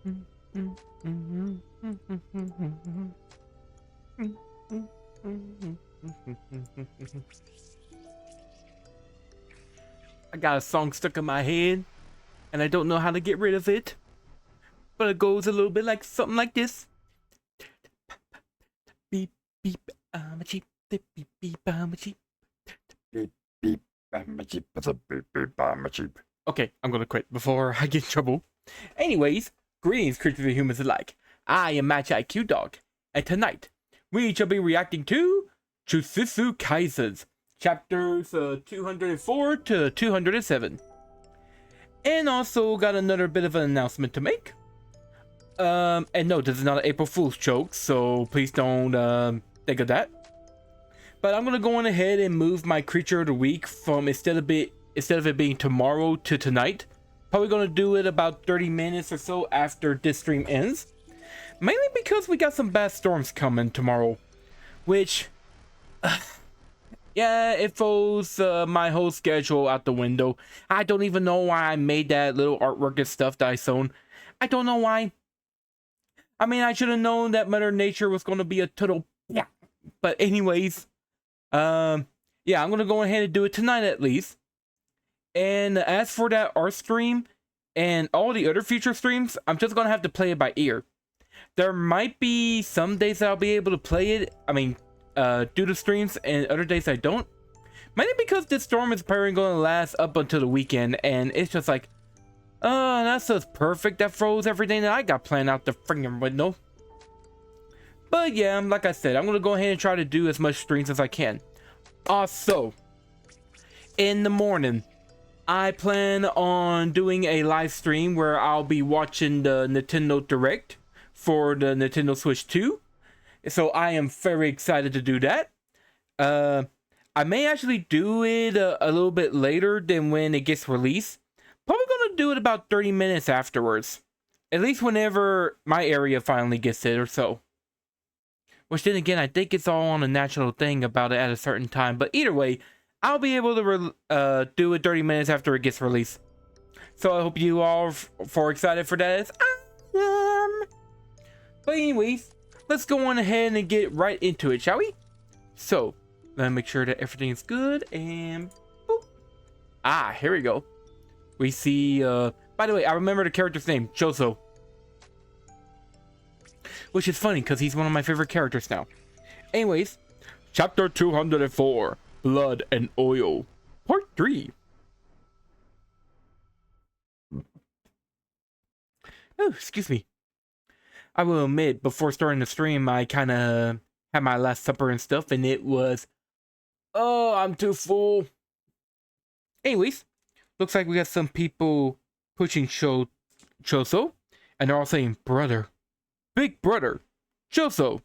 I got a song stuck in my head, and I don't know how to get rid of it. But it goes a little bit like something like this. Beep beep, I'm a cheap. Beep beep, I'm a cheap. Beep, beep, I'm a cheap. Beep, beep, I'm a cheap. Okay, I'm gonna quit before I get in trouble. Anyways, greetings, creatures and humans alike. I am Match IQ Dog, and tonight we shall be reacting to Jujutsu Kaisen chapters 204 to 207, and also got another bit of an announcement to make. And no, this is not an April Fool's joke, so please don't think of that. But I'm gonna go on ahead and move my creature of the week from instead of it being tomorrow to tonight. Probably gonna do it about 30 minutes or so after this stream ends. Mainly because we got some bad storms coming tomorrow, which, yeah, it throws my whole schedule out the window. I don't even know why I made that little artwork and stuff that I sewn. I don't know why. I mean, I should have known that Mother Nature was gonna be a total yeah. But anyways, yeah, I'm gonna go ahead and do it tonight at least. And as for that art stream and all the other future streams, I'm just gonna have to play it by ear. There might be some days that I'll be able to play it. I mean, do the streams, and other days I don't. Mainly because this storm is probably gonna last up until the weekend, and it's just like, oh, that's just perfect. That froze everything that I got planned out the freaking window. But yeah, like I said, I'm gonna go ahead and try to do as much streams as I can. Also, in the morning, I plan on doing a live stream where I'll be watching the Nintendo Direct for the Nintendo Switch 2. So I am very excited to do that. I may actually do it a little bit later than when it gets released. Probably gonna do it about 30 minutes afterwards. At least whenever my area finally gets it or so. Which then again, I think it's all on a natural thing about it at a certain time. But either way, I'll be able to do it 30 minutes after it gets released. So I hope you all are excited for that as I am. But anyways, let's go on ahead and get right into it, shall we? So, let me make sure that everything is good and boop. Ah, here we go. We see, by the way, I remember the character's name, Choso. Which is funny, because he's one of my favorite characters now. Anyways, Chapter 204, Blood and Oil, Part 3. Oh, excuse me. I will admit, before starting the stream, I kind of had my last supper and stuff, and it was, oh, I'm too full. Anyways, looks like we got some people pushing Choso, and they're all saying, brother, big brother, Choso,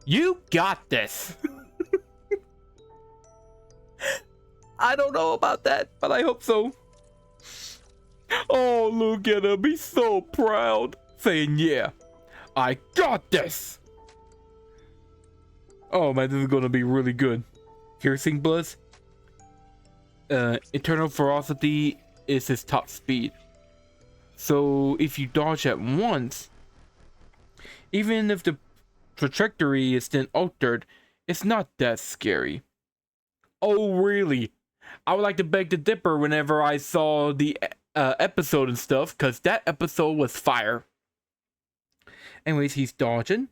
you got this. I don't know about that, but I hope so. Oh, look at him, he's so proud, saying, yeah, I got this. Oh man, this is gonna be really good. Piercing Bloods. Internal ferocity is his top speed. So if you dodge at once, even if the trajectory is then altered, it's not that scary. Oh really? I would like to beg the dipper whenever I saw the episode and stuff, because that episode was fire. Anyways, he's dodging.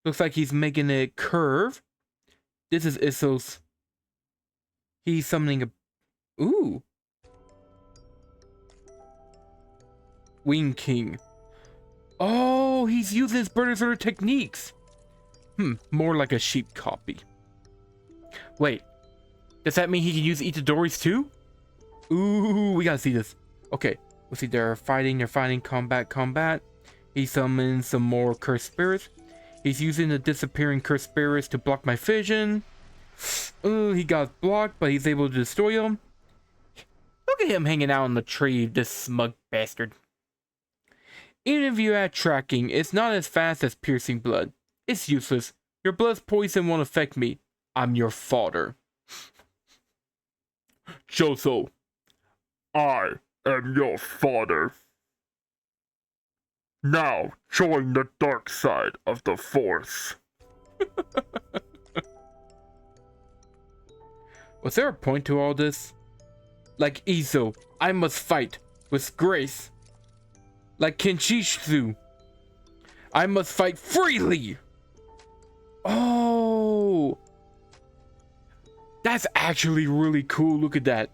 Looks like he's making a curve. This is Isso's. He's summoning a... Ooh. Wing King. Oh, he's using his Berserker techniques. More like a sheep copy. Wait. Does that mean he can use Itadori's too? Ooh, we gotta see this. Okay, let's see. They're fighting, combat. He summons some more cursed spirits. He's using the disappearing cursed spirits to block my vision. Ooh, he got blocked, but he's able to destroy him. Look at him hanging out on the tree, this smug bastard. Even if you add tracking, it's not as fast as piercing blood. It's useless. Your blood's poison won't affect me. I'm your fodder. Choso, I am your father. Now join the dark side of the Force. Was there a point to all this? Like Izo, I must fight with grace. Like Kenjitsu, I must fight freely. Oh, that's actually really cool. Look at that.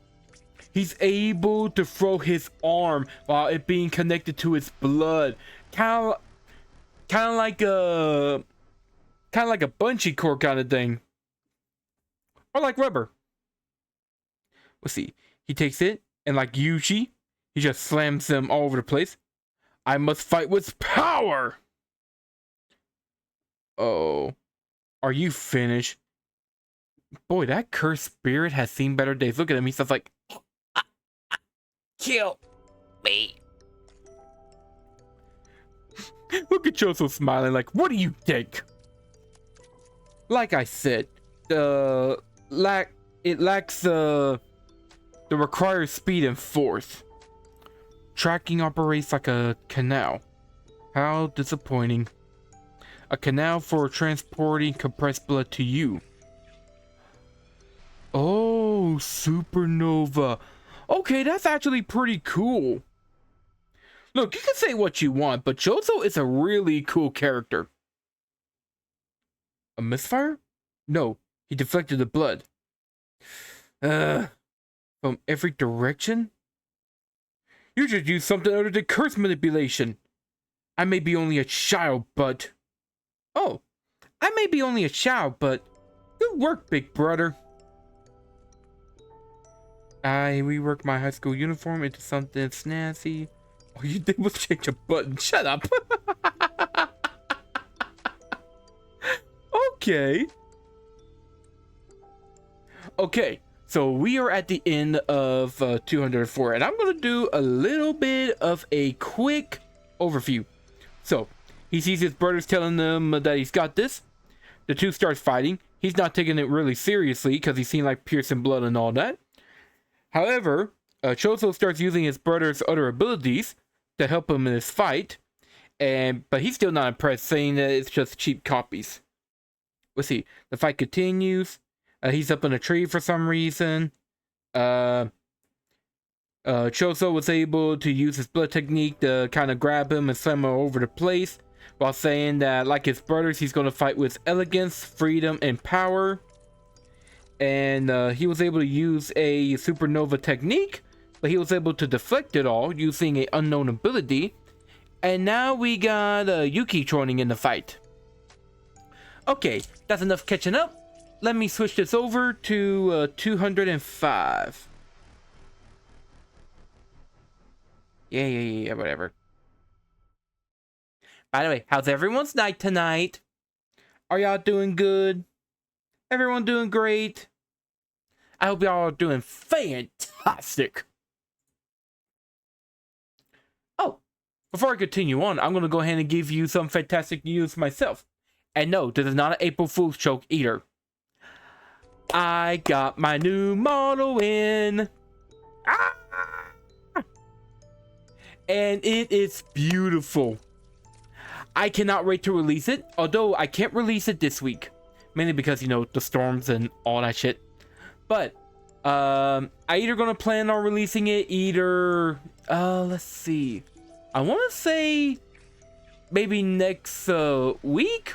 He's able to throw his arm while it being connected to his blood. Kind of like a bungee cord kind of thing. Or like rubber. Let's see. He takes it and like Yuji, he just slams them all over the place. I must fight with power. Oh, are you finished? Boy, that cursed spirit has seen better days. Look at him. He's just like, kill me. Look at Choso smiling like, what do you think? Like I said, it lacks the required speed and force. Tracking operates like a canal. How disappointing. A canal for transporting compressed blood to you. Oh, supernova. Okay, that's actually pretty cool. Look, you can say what you want, but Choso is a really cool character. A misfire? No, he deflected the blood. From every direction? You should use something other than curse manipulation. I may be only a child, but... Oh, I may be only a child, but... Good work, big brother. I reworked my high school uniform into something snazzy. All you did was change a button. Shut up. Okay. Okay, so we are at the end of 204, and I'm going to do a little bit of a quick overview. So, he sees his brothers telling them that he's got this. The two starts fighting. He's not taking it really seriously because he's seen like piercing blood and all that. However, Choso starts using his brother's other abilities to help him in his fight, but he's still not impressed, saying that it's just cheap copies. Let's see. The fight continues. He's up in a tree for some reason. Choso was able to use his blood technique to kind of grab him and slam him over the place, while saying that, like his brothers, he's going to fight with elegance, freedom, and power. And he was able to use a supernova technique, but he was able to deflect it all using an unknown ability. And now we got Yuki joining in the fight. Okay, that's enough catching up. Let me switch this over to 205. Yeah, whatever. By the way, how's everyone's night tonight? Are y'all doing good? Everyone doing great? I hope y'all are doing fantastic. Oh, before I continue on, I'm going to go ahead and give you some fantastic news myself. And no, this is not an April Fool's joke either. I got my new model in. Ah! And it is beautiful. I cannot wait to release it, although I can't release it this week. Mainly because, you know, the storms and all that shit. But, I either gonna plan on releasing it let's see. I want to say maybe next week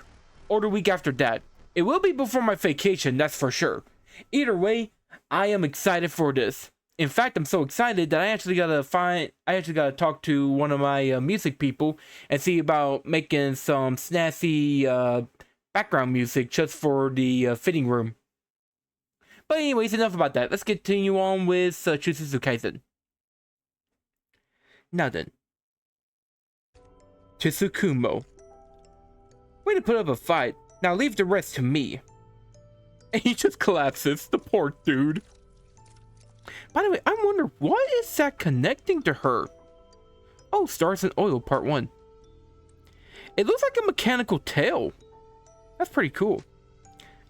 or the week after that. It will be before my vacation, that's for sure. Either way, I am excited for this. In fact, I'm so excited that I actually gotta talk to one of my music people and see about making some snazzy background music just for the fitting room. But anyways, enough about that. Let's continue on with Jujutsu Kaisen. Now then, Tsukumo. Way to put up a fight. Now leave the rest to me. And he just collapses, the poor dude. By the way, I wonder, what is that connecting to her? Oh, Stars and Oil, Part 1. It looks like a mechanical tail. That's pretty cool.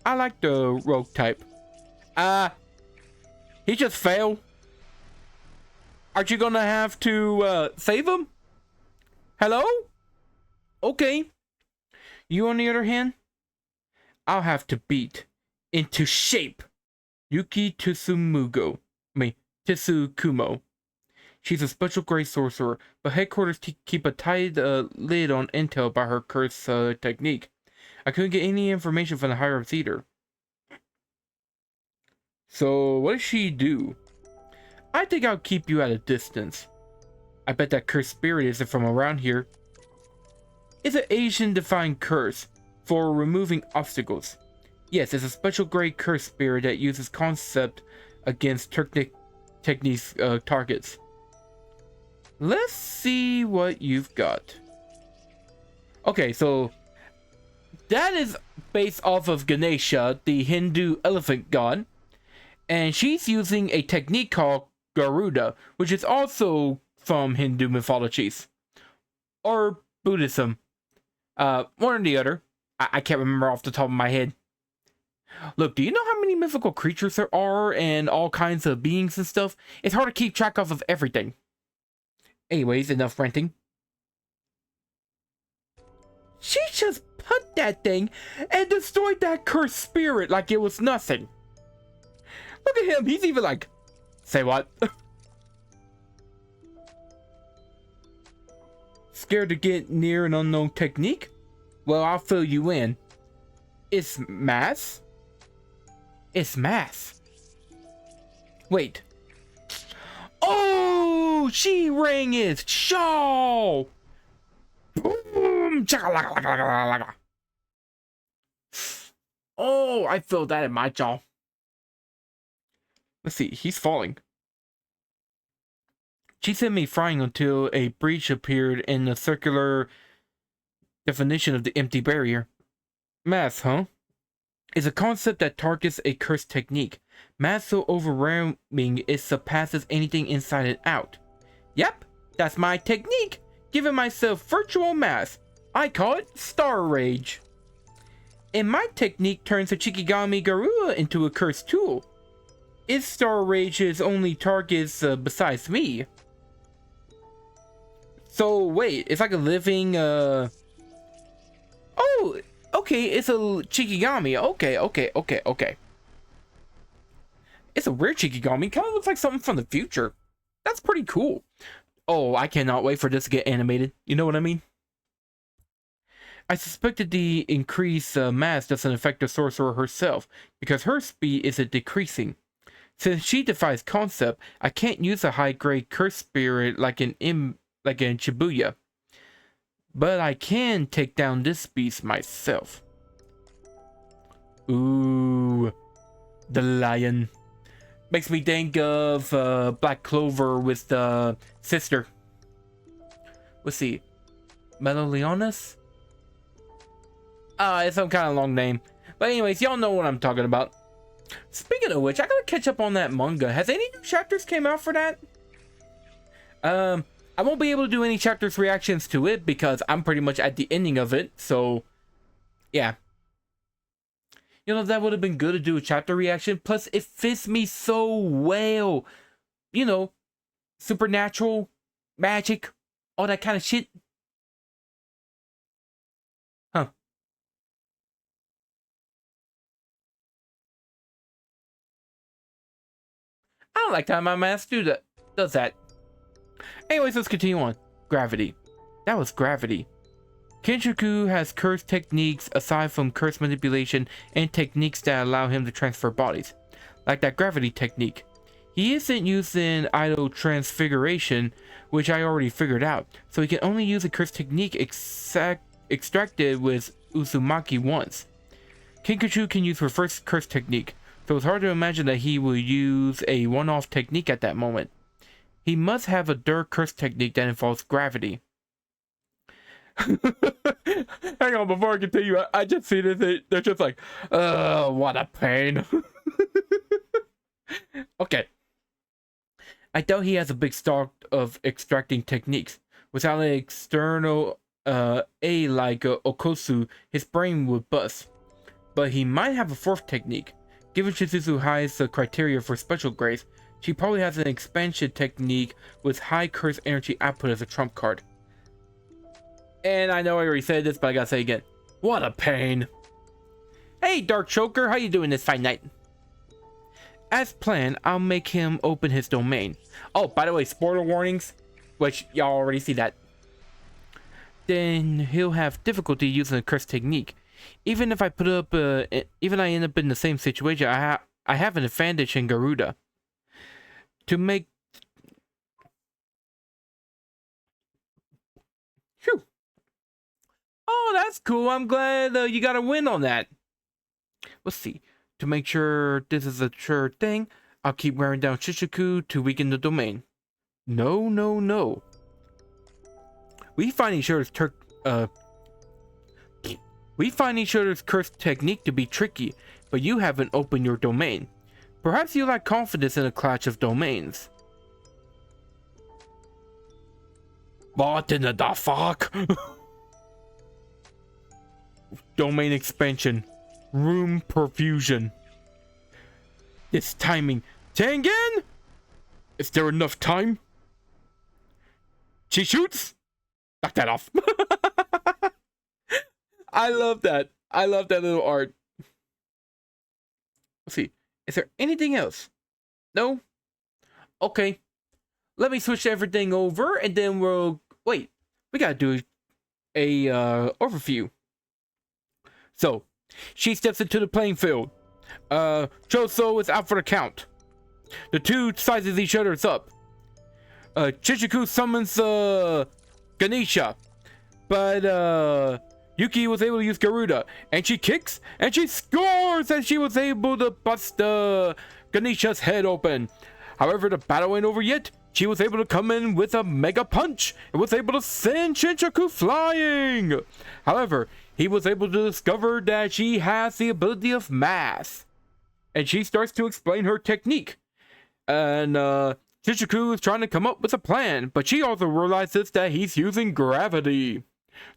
I like the rogue type. He just failed. Aren't you gonna have to save him? Hello? Okay. You, on the other hand, I'll have to beat into shape Yuki Tsukumo. She's a special grade sorcerer, but headquarters keep a tight lid on intel about her curse technique. I couldn't get any information from the higher ups either. So, what does she do? I think I'll keep you at a distance. I bet that cursed spirit isn't from around here. It's an Asian-defined curse for removing obstacles. Yes, it's a special grade curse spirit that uses concept against techniques targets. Let's see what you've got. Okay, so that is based off of Ganesha, the Hindu elephant god, and she's using a technique called Garuda, which is also from Hindu mythologies or Buddhism. One or the other. I can't remember off the top of my head. Look, do you know how many mythical creatures there are and all kinds of beings and stuff? It's hard to keep track of everything. Anyways, enough ranting. She just put that thing and destroyed that cursed spirit like it was nothing. Look at him. He's even like, say what? Scared to get near an unknown technique? Well, I'll fill you in. It's math? It's math. Wait. Oh, she rang his shawl. Boom. Oh, I feel that in my jaw. Let's see, he's falling. She sent me frying until a breach appeared in the circular definition of the empty barrier. Math, huh? Is a concept that targets a cursed technique. Math so overwhelming it surpasses anything inside and out. Yep, that's my technique. Giving myself virtual math. I call it Star Rage. And my technique turns a Chikigami Garuda into a cursed tool. Its Star Rage's only targets besides me. So wait, it's like a living oh, okay, it's a Chikigami. Okay. It's a rare Chikigami. Kind of looks like something from the future. That's pretty cool. Oh, I cannot wait for this to get animated. You know what I mean? I suspected the increased mass doesn't affect the sorcerer herself, because her speed isn't decreasing. Since she defies concept, I can't use a high-grade curse spirit like in Shibuya. But I can take down this beast myself. Ooh, the lion. Makes me think of Black Clover with the sister. Let's see. Meliodas? It's some kind of long name. But anyways, y'all know what I'm talking about. Speaking of which, I gotta catch up on that manga. Has any new chapters came out for that? I won't be able to do any chapters reactions to it because I'm pretty much at the ending of it. So, yeah. You know, that would have been good to do a chapter reaction. Plus, it fits me so well. You know, supernatural, magic, all that kind of shit. Huh. I don't like how my mask does that. Anyways, let's continue on. Gravity. That was gravity. Kenjaku has curse techniques aside from curse manipulation and techniques that allow him to transfer bodies. Like that gravity technique. He isn't using idle transfiguration, which I already figured out, so he can only use a curse technique extracted with Uzumaki once. Kenjaku can use reverse curse technique, so it's hard to imagine that he will use a one-off technique at that moment. He must have a Dur curse technique that involves gravity. Hang on, before I continue, I just see this. They're just like, what a pain. Okay. I doubt he has a big stock of extracting techniques. Without an external A like Okosu, his brain would bust. But he might have a fourth technique. Given Shizuzu Hai's criteria for special grades, she probably has an expansion technique with high curse energy output as a trump card. And I know I already said this, but I gotta say again. What a pain. Hey, Dark Choker, how you doing this fine night? As planned, I'll make him open his domain. Oh, by the way, spoiler warnings, which y'all already see that. Then he'll have difficulty using the curse technique. Even if I put up, even I end up in the same situation, I have an advantage in Garuda. To make... Phew. Oh, that's cool. I'm glad you got a win on that. Let's see. To make sure this is a sure thing, I'll keep wearing down Shishiku to weaken the domain. No, no, no. We find each other's curse technique to be tricky, but you haven't opened your domain. Perhaps you lack confidence in a clash of domains. What in the fuck? Domain expansion. Room perfusion. This timing. Tengen? Is there enough time? She shoots? Knock that off. I love that. I love that little art. Let's see. Is there anything else? No? Okay. Let me switch everything over and then we'll... Wait. We gotta do a overview. So, she steps into the playing field. Choso is out for the count. The two sizes each other's up. Chichiku summons Ganesha. But Yuki was able to use Garuda. And she kicks and she scores, and she was able to bust Ganesha's head open. However, the battle ain't over yet. She was able to come in with a mega punch and was able to send Kenjaku flying. However, he was able to discover that she has the ability of math. And she starts to explain her technique. And Kenjaku is trying to come up with a plan, but she also realizes that he's using gravity.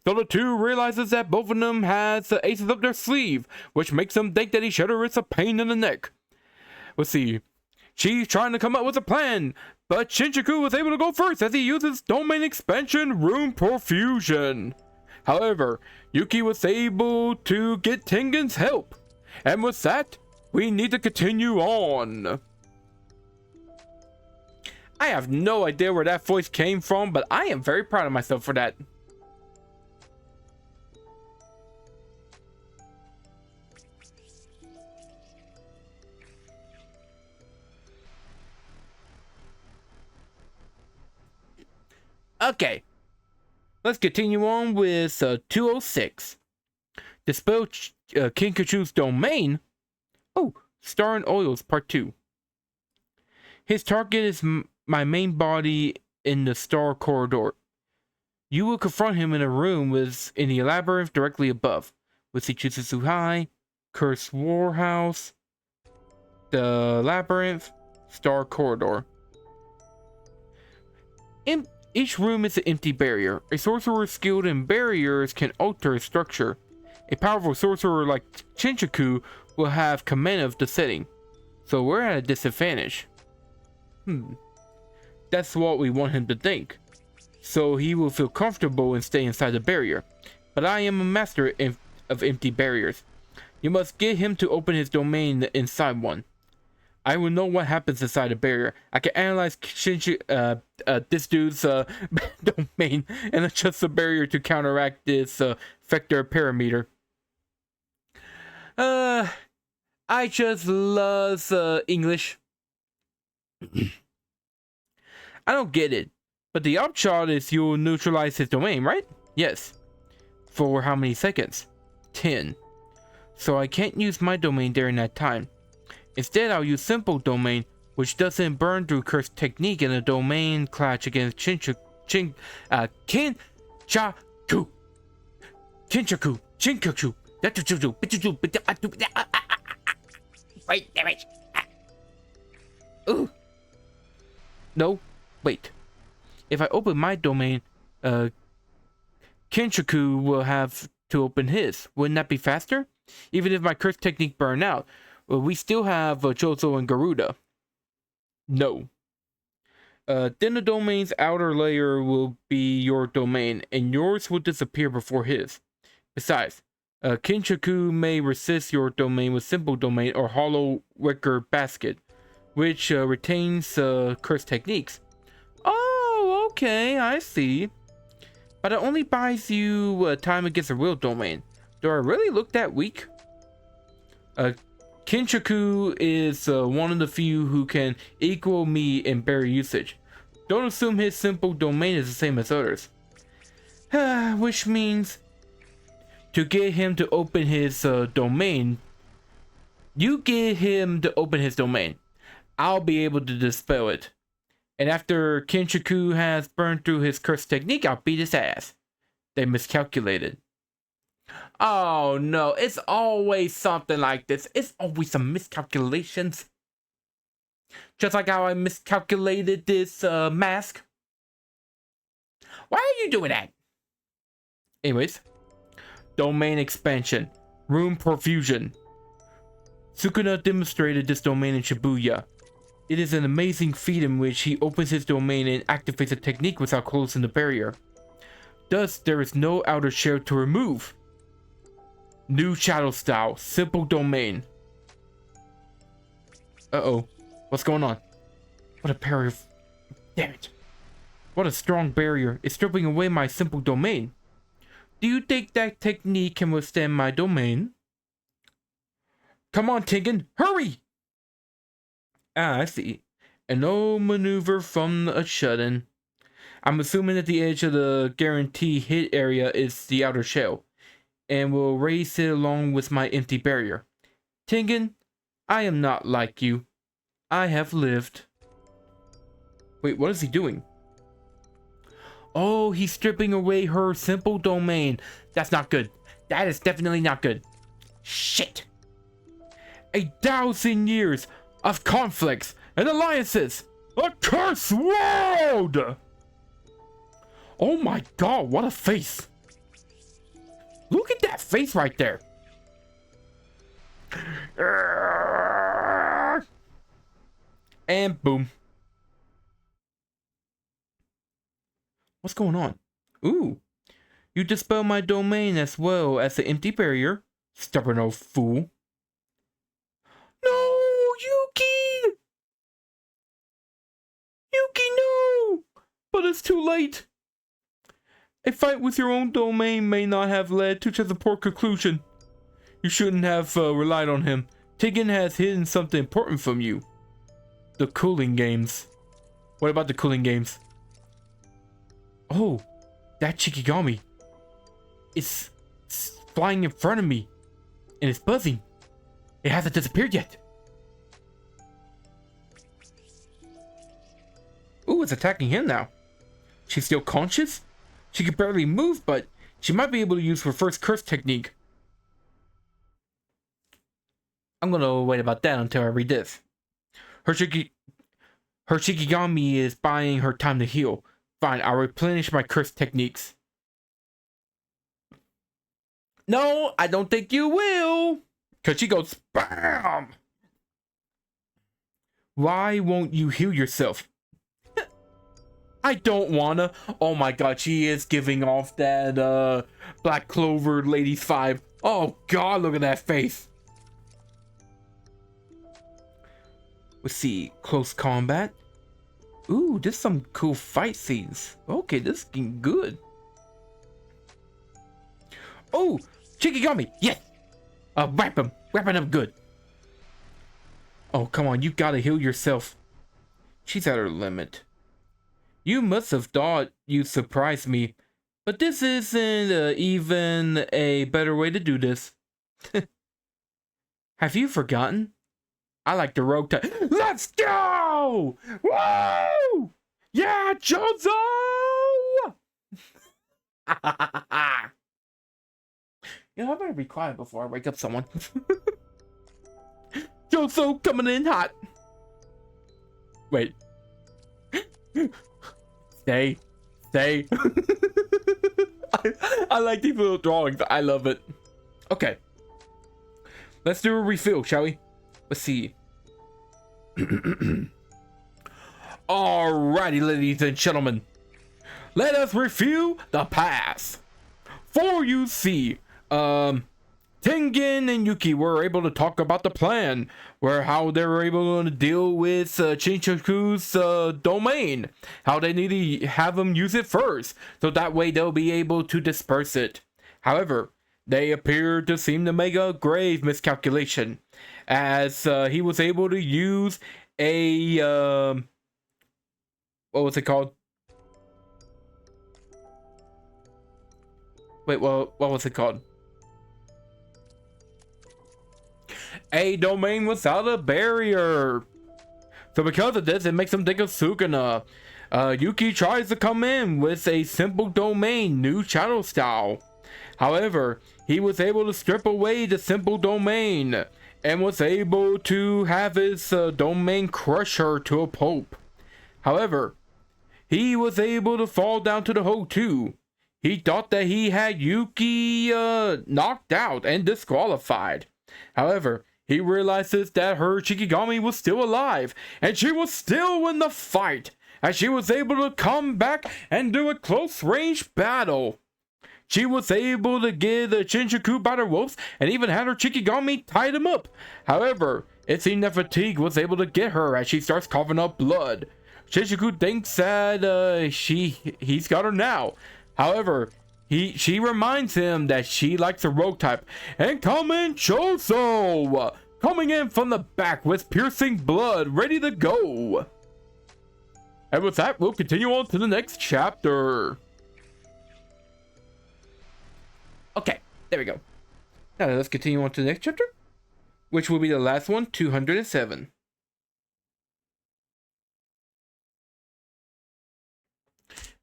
So the two realizes that both of them has the aces up their sleeve, which makes them think that each other is a pain in the neck. Let's see. She's trying to come up with a plan, but Kenjaku was able to go first as he uses domain expansion room perfusion. However, Yuki was able to get Tengen's help. And with that, we need to continue on. I have no idea where that voice came from, but I am very proud of myself for that. Okay, let's continue on with 206. Dispel Kenjaku's domain. Oh, Star and Oils Part 2. His target is my main body in the Star Corridor. You will confront him in a room in the labyrinth directly above. With Jujutsu High, Cursed Warhouse, the Labyrinth, Star Corridor. Each room is an empty barrier. A sorcerer skilled in barriers can alter its structure. A powerful sorcerer like Kenjaku will have command of the setting. So we're at a disadvantage. That's what we want him to think. So he will feel comfortable and stay inside the barrier. But I am a master of empty barriers. You must get him to open his domain inside one. I will know what happens inside a barrier. I can analyze this dude's domain and adjust the barrier to counteract this vector parameter. I just love English. I don't get it, but the upshot is you'll neutralize his domain, right? Yes. For how many seconds? 10. So I can't use my domain during that time. Instead, I'll use simple domain, which doesn't burn through curse technique in a domain clash against Kenjaku. Wait, damage. Ooh. No, wait. If I open my domain, Kenjaku will have to open his. Wouldn't that be faster? Even if my curse technique burn out, well, we still have Choso and Garuda. No. Then the domain's outer layer will be your domain, and yours will disappear before his. Besides, Kenjaku may resist your domain with simple domain or hollow wicker basket, which retains curse techniques. Oh, okay, I see. But it only buys you time against a real domain. Do I really look that weak? Kenjaku is one of the few who can equal me in barrier usage. Don't assume his simple domain is the same as others. Which means to get him to open his domain, you get him to open his domain. I'll be able to dispel it. And after Kenjaku has burned through his curse technique, I'll beat his ass. They miscalculated. Oh no, it's always something like this. It's always some miscalculations. Just like how I miscalculated this mask. Why are you doing that? Anyways. Domain expansion. Room perfusion. Sukuna demonstrated this domain in Shibuya. It is an amazing feat in which he opens his domain and activates a technique without closing the barrier. Thus, there is no outer shell to remove. New shadow style. Simple domain. Uh-oh. What's going on? What a barrier. Damn it. What a strong barrier. It's stripping away my simple domain. Do you think that technique can withstand my domain? Come on, Tengen. Hurry! Ah, I see. An old maneuver from a shut-in. I'm assuming that the edge of the guarantee hit area is the outer shell, and will raise it along with my empty barrier. Tengen, I am not like you. I have lived. Wait, what is he doing? Oh, he's stripping away her simple domain. That's not good. That is definitely not good. Shit. 1,000 years of conflicts and alliances. A cursed world! Oh my god, what a face. Look at that face right there. And boom. What's going on? Ooh. You dispel my domain as well as the empty barrier. Stubborn old fool. No, Yuki! Yuki, no! But it's too late. A fight with your own domain may not have led to just a poor conclusion. You shouldn't have relied on him. Tengen has hidden something important from you. The cooling games. What about the cooling games? Oh, that Shikigami. It's flying in front of me. And it's buzzing. It hasn't disappeared yet. Ooh, it's attacking him now. She's still conscious? She can barely move, but she might be able to use her first curse technique. I'm gonna wait about that until I read this. Her Shikigami is buying her time to heal. Fine, I'll replenish my curse techniques. No, I don't think you will. Because she goes, BAM! Why won't you heal yourself? I don't wanna. Oh my god, she is giving off that Black Clover lady's vibe. Oh god, look at that face. Let's see, close combat. Ooh, there's some cool fight scenes. Okay, this is getting good. Oh, Shikigami, yes! Wrap him up good. Oh, come on, you gotta heal yourself. She's at her limit. You must have thought you'd surprise me, but this isn't even a better way to do this. Have you forgotten? I like the rogue type. Let's go! Woo! Yeah, Choso! You know, I better be quiet before I wake up someone. Choso coming in hot. Wait. Stay. I like these little drawings. I love it. Okay. Let's do a refill, shall we? Let's see. Alrighty, ladies and gentlemen, let us review the past. For you see, Tengen and Yuki were able to talk about the plan, where how they were able to deal with Kenjaku's domain, how they need to have him use it first, so that way they'll be able to disperse it. However, they appear to seem to make a grave miscalculation, as he was able to use a what was it called? Wait, what was it called? A domain without a barrier. So because of this, it makes him think of Sukuna. Yuki tries to come in with a simple domain, new shadow style. However, he was able to strip away the simple domain and was able to have his domain crush her to a pulp. However, he was able to fall down to the hole too. He thought that he had Yuki knocked out and disqualified. However, he realizes that her Shikigami was still alive and she was still in the fight, as she was able to come back and do a close range battle. She was able to get the Kenjaku by the ropes and even had her Shikigami tied him up. However, it seemed that fatigue was able to get her as she starts coughing up blood. Kenjaku thinks that he's got her now. However, she reminds him that she likes a rogue type, and coming Choso, coming in from the back with piercing blood, ready to go. And with that, we'll continue on to the next chapter. Okay, there we go. Now let's continue on to the next chapter, which will be the last one, 207.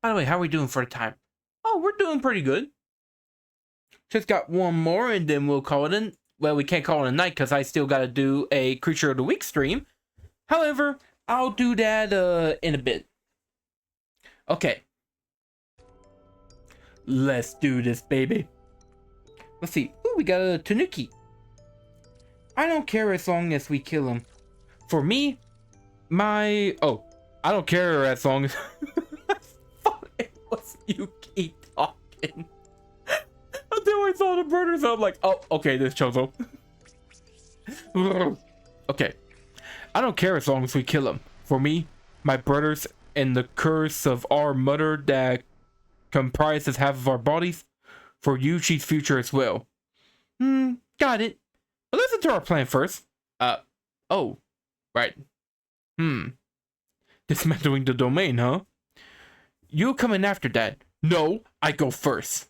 By the way, how are we doing for the time? Oh, we're doing pretty good. Just got one more and then we'll call it in. Well, we can't call it a night because I still got to do a Creature of the Week stream. However, I'll do that in a bit. Okay. Let's do this, baby. Let's see. Ooh, we got a Tanuki. I don't care as long as we kill him. For me, I don't care as long as... It was Yuki talking. Until I saw the murders, I'm like, oh, okay, this Choso. Okay. I don't care as long as we kill him. For me, my brothers, and the curse of our mother that comprises half of our bodies. For you, she's future as well. Got it. But listen to our plan first. Oh. Right. Dismantling the domain, huh? You come in after that. No, I go first.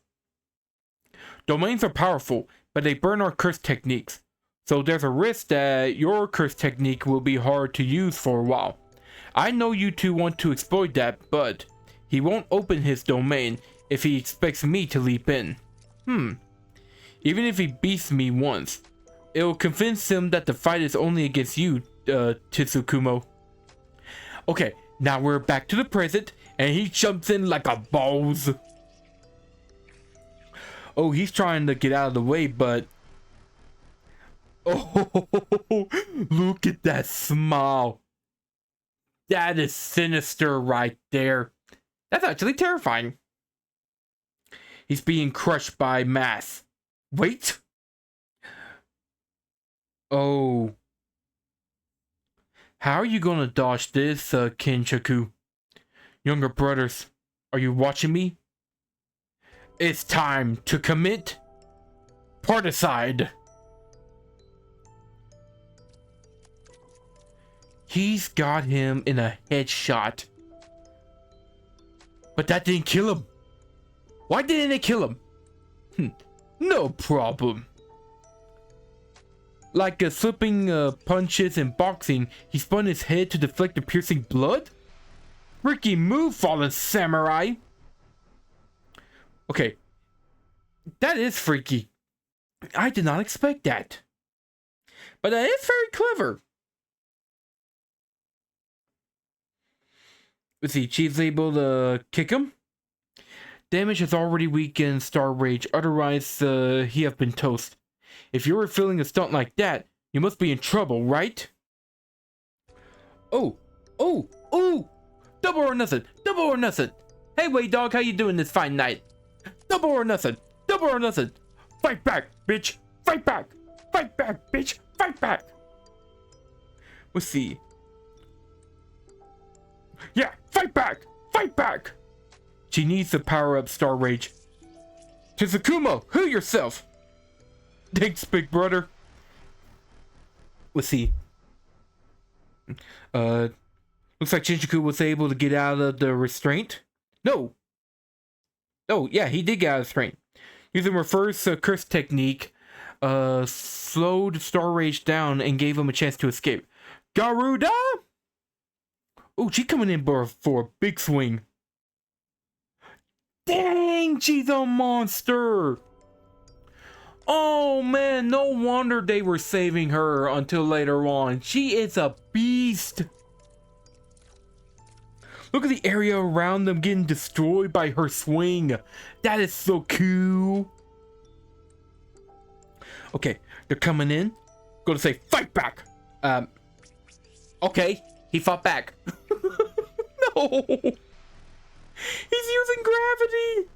Domains are powerful, but they burn our curse techniques. So there's a risk that your curse technique will be hard to use for a while. I know you two want to exploit that, but he won't open his domain if he expects me to leap in. Even if he beats me once, it will convince him that the fight is only against you, Tsukumo. Okay, now we're back to the present, and he jumps in like a boss. Oh, he's trying to get out of the way, but... Oh, look at that smile. That is sinister right there. That's actually terrifying. He's being crushed by mass. Wait. Oh. How are you gonna dodge this, Kenjaku? Younger brothers, are you watching me? It's time to commit particide. He's got him in a headshot. But that didn't kill him. Why didn't it kill him? No problem. Like slipping punches in boxing, he spun his head to deflect the piercing blood? Freaky move, fallen samurai. Okay. That is freaky. I did not expect that. But that is very clever. Let's see, Chief's able to kick him. Damage has already weakened Star Rage, otherwise he have been toast. If you were feeling a stunt like that, you must be in trouble, right? Oh, oh, oh! Double or nothing. Double or nothing. Hey, Wade Dog, how you doing this fine night? Double or nothing. Double or nothing. Fight back, bitch. Fight back. Fight back, bitch. Fight back. Let's see. Yeah, fight back. Fight back. She needs to power up Star Rage. Tsukumo, heal yourself. Thanks, big brother. Let's see. Looks like Kenjaku was able to get out of the restraint. No. Oh, yeah, he did get out of the restraint. Using reverse curse technique, slowed Star Rage down and gave him a chance to escape. Garuda! Oh, she's coming in for a big swing. Dang, she's a monster! Oh man, no wonder they were saving her until later on. She is a beast. Look at the area around them getting destroyed by her swing. That is so cool. Okay, they're coming in. Gonna say, fight back. Okay, he fought back. No. He's using gravity.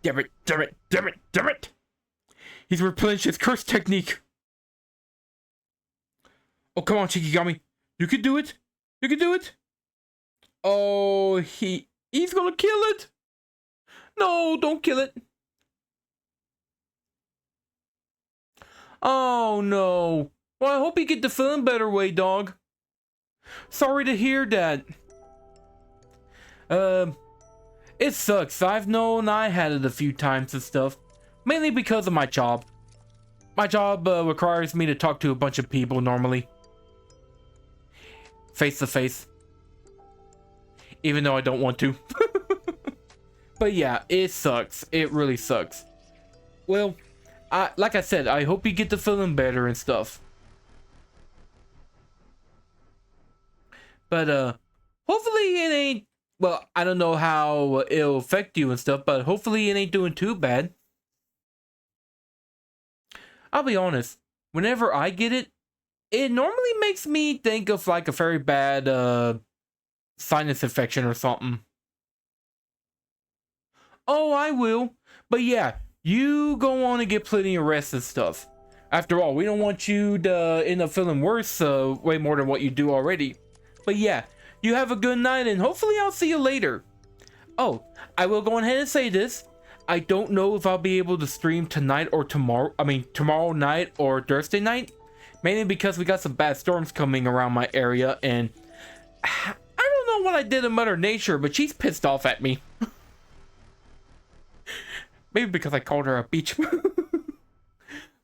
Damn it, damn it, damn it, damn it. He's replenished his curse technique. Oh, come on, Shikigami. You can do it. You can do it. Oh, he's gonna kill it. No, don't kill it. Oh, no. Well, I hope you get the feeling better way, dog. Sorry to hear that. It sucks. I've known I had it a few times and stuff. Mainly because of my job. My job requires me to talk to a bunch of people normally. Face to face. Even though I don't want to. But yeah, it sucks. It really sucks. Well, like I said, I hope you get the feeling better and stuff. But hopefully it ain't, well, I don't know how it'll affect you and stuff, but hopefully it ain't doing too bad. I'll be honest, whenever I get it, it normally makes me think of like a very bad sinus infection or something. Oh, I will. But yeah, you go on and get plenty of rest and stuff. After all, we don't want you to end up feeling worse way more than what you do already. But yeah, you have a good night and hopefully I'll see you later. Oh, I will go ahead and say this. I don't know if I'll be able to stream tonight or tomorrow. I mean, tomorrow night or Thursday night. Mainly because we got some bad storms coming around my area and I don't know what I did to Mother Nature, but she's pissed off at me. Maybe because I called her a beach.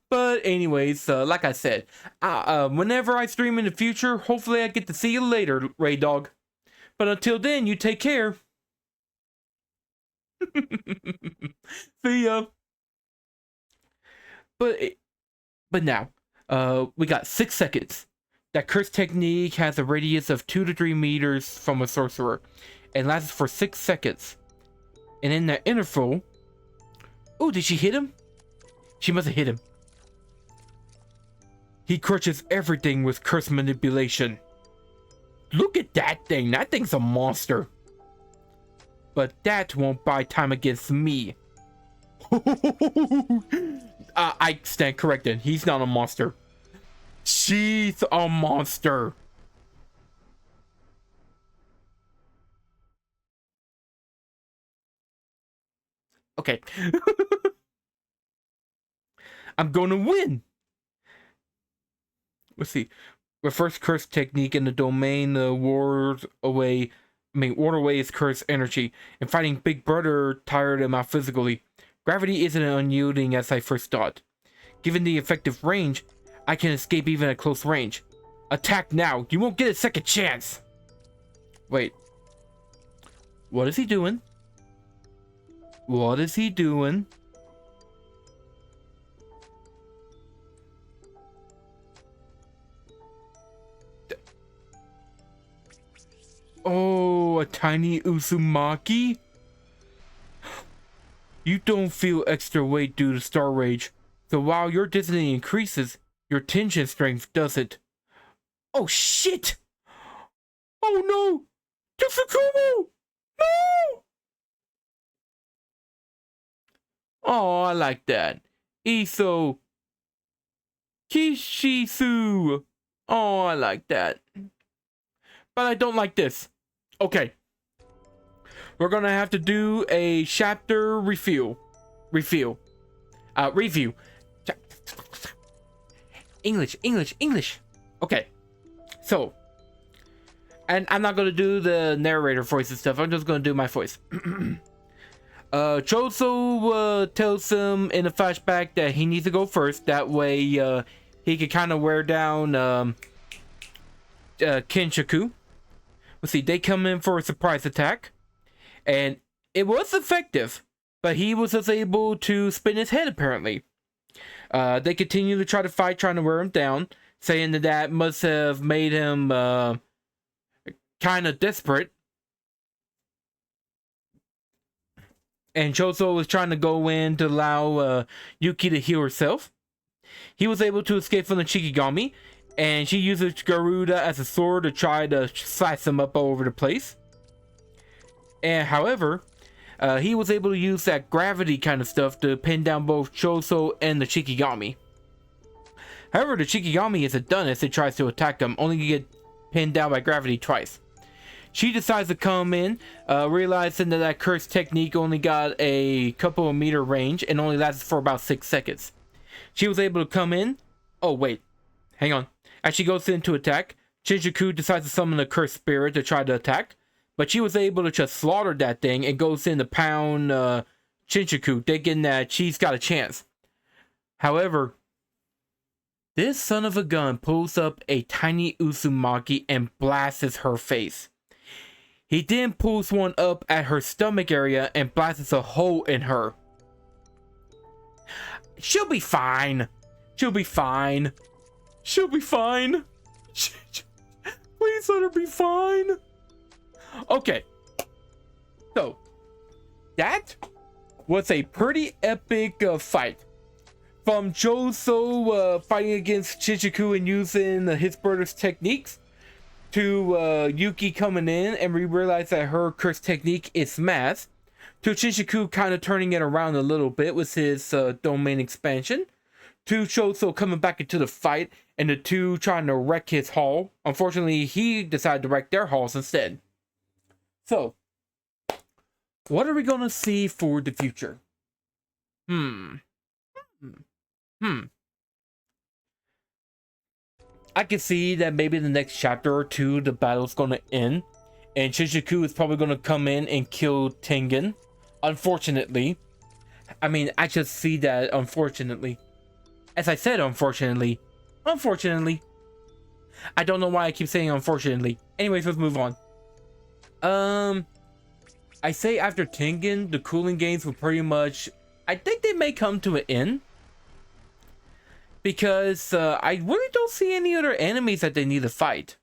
But anyways, like I said, whenever I stream in the future, hopefully I get to see you later, Ray Dog. But until then, you take care. See ya. But now, we got 6 seconds. That curse technique has a radius of 2 to 3 meters from a sorcerer and lasts for 6 seconds. And in that interval, oh, did she hit him? She must have hit him. He crushes everything with curse manipulation. Look at that thing. That thing's a monster. But that won't buy time against me. I stand corrected. He's not a monster. She's a monster. Okay. I'm gonna win. Let's see. Reverse curse technique in the domain ward away his curse energy. And fighting Big Brother tired him out physically. Gravity isn't unyielding as I first thought. Given the effective range, I can escape even at close range. Attack now. You won't get a second chance. Wait. What is he doing? What is he doing? Oh, a tiny Uzumaki? You don't feel extra weight due to Star Rage, so while your density increases, your tension strength doesn't. Oh shit! Oh no! To Tsukumo! No! Oh, I like that. Iso Kishisu. Oh, I like that. But I don't like this. Okay. We're gonna have to do a chapter review. Review. English. Okay. So. And I'm not gonna do the narrator voice and stuff. I'm just gonna do my voice. Choso tells him in a flashback that he needs to go first. That way, he could kind of wear down Kenjaku. Let's see, they come in for a surprise attack, and it was effective, but he was just able to spin his head apparently. They continue to try to fight, trying to wear him down, saying that must have made him kind of desperate. And Choso was trying to go in to allow Yuki to heal herself. He was able to escape from the Shikigami, and she uses Garuda as a sword to try to slice him up all over the place. And however, he was able to use that gravity kind of stuff to pin down both Choso and the Shikigami. However, the Shikigami isn't done as it tries to attack him, only to get pinned down by gravity twice. She decides to come in, realizing that cursed technique only got a couple of meter range and only lasts for about 6 seconds. She was able to come in. Oh, wait. Hang on. As she goes in to attack, Kenjaku decides to summon a cursed spirit to try to attack. But she was able to just slaughter that thing and goes in to pound Kenjaku, thinking that she's got a chance. However, this son of a gun pulls up a tiny Uzumaki and blasts her face. He then pulls one up at her stomach area and blasts a hole in her. She'll be fine. She'll be fine. She'll be fine. Please let her be fine. Okay. So, that was a pretty epic fight. From Choso fighting against Kenjaku and using his brother's techniques, to Yuki coming in and we realize that her curse technique is math, to Kenjaku kind of turning it around a little bit with his domain expansion, to Choso coming back into the fight and the two trying to wreck his hall. Unfortunately, he decided to wreck their halls instead. So, what are we going to see for the future? I can see that maybe the next chapter or two, the battle's going to end. And Kenjaku is probably going to come in and kill Tengen. Unfortunately. I mean, I just see that, unfortunately. As I said, unfortunately. Unfortunately. I don't know why I keep saying unfortunately. Anyways, let's move on. I say after Tengen, the cooling games will pretty much... I think they may come to an end. Because I really don't see any other enemies that they need to fight.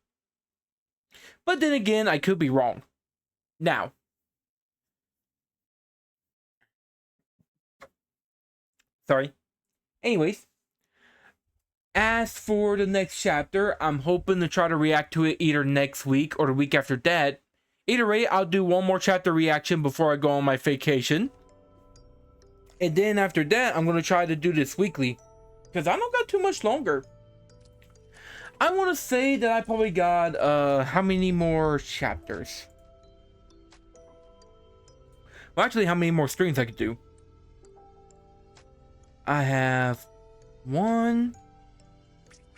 But then again, I could be wrong. Now. Sorry. Anyways. As for the next chapter, I'm hoping to try to react to it either next week or the week after that. Either way, I'll do one more chapter reaction before I go on my vacation. And then after that, I'm going to try to do this weekly. Because I don't got too much longer. I want to say that I probably got, how many more chapters? Well, actually, how many more streams I could do? I have 1,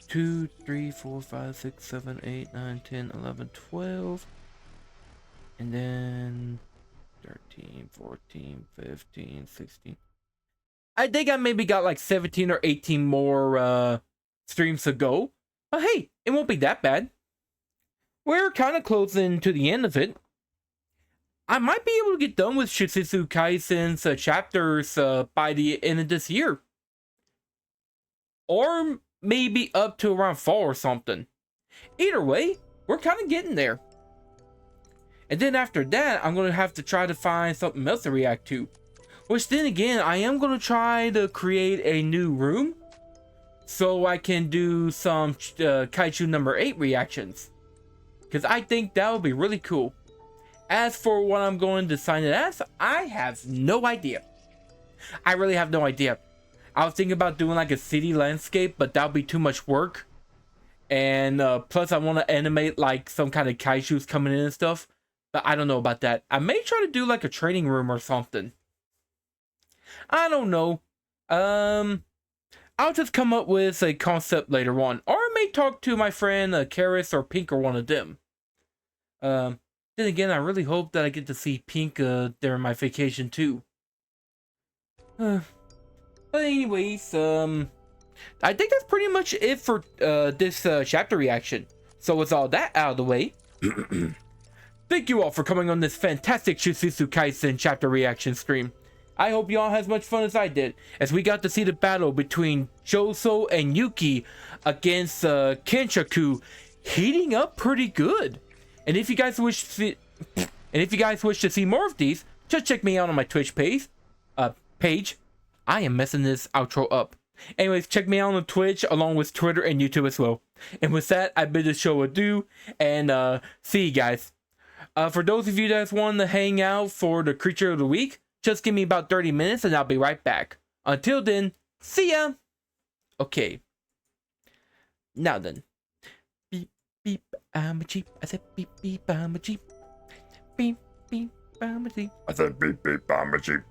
2, 3, 4, 5, 6, 7, 8, 9, 10, 11, 12. And then 13, 14, 15, 16. I think I maybe got like 17 or 18 more streams to go. But hey, it won't be that bad. We're kind of closing to the end of it. I might be able to get done with Jujutsu Kaisen's chapters by the end of this year. Or maybe up to around fall or something. Either way, we're kind of getting there. And then after that, I'm going to have to try to find something else to react to. Which then again, I am going to try to create a new room. So I can do some Kaiju number 8 reactions. Because I think that would be really cool. As for what I'm going to sign it as, I have no idea. I really have no idea. I was thinking about doing like a city landscape, but that would be too much work. And plus I want to animate like some kind of kaijus coming in and stuff. But I don't know about that. I may try to do like a training room or something. I don't know. I'll just come up with a concept later on. Or I may talk to my friend Karis or Pink or one of them. Then again, I really hope that I get to see Pink during my vacation too. But anyways, I think that's pretty much it for this chapter reaction. So with all that out of the way, thank you all for coming on this fantastic Jujutsu Kaisen chapter reaction stream. I hope you all had as much fun as I did, as we got to see the battle between Choso and Yuki against Kenjaku heating up pretty good. And if you guys wish to see more of these, just check me out on my Twitch page. I am messing this outro up. Anyways, check me out on Twitch along with Twitter and YouTube as well. And with that, I bid the show adieu and see you guys. For those of you that want to hang out for the creature of the week, just give me about 30 minutes and I'll be right back. Until then, see ya! Okay. Now then. Beep, beep, I'm a Jeep. I said beep, beep, I'm a Jeep. Beep, beep, I'm a Jeep. I said beep beep, I'm a Jeep.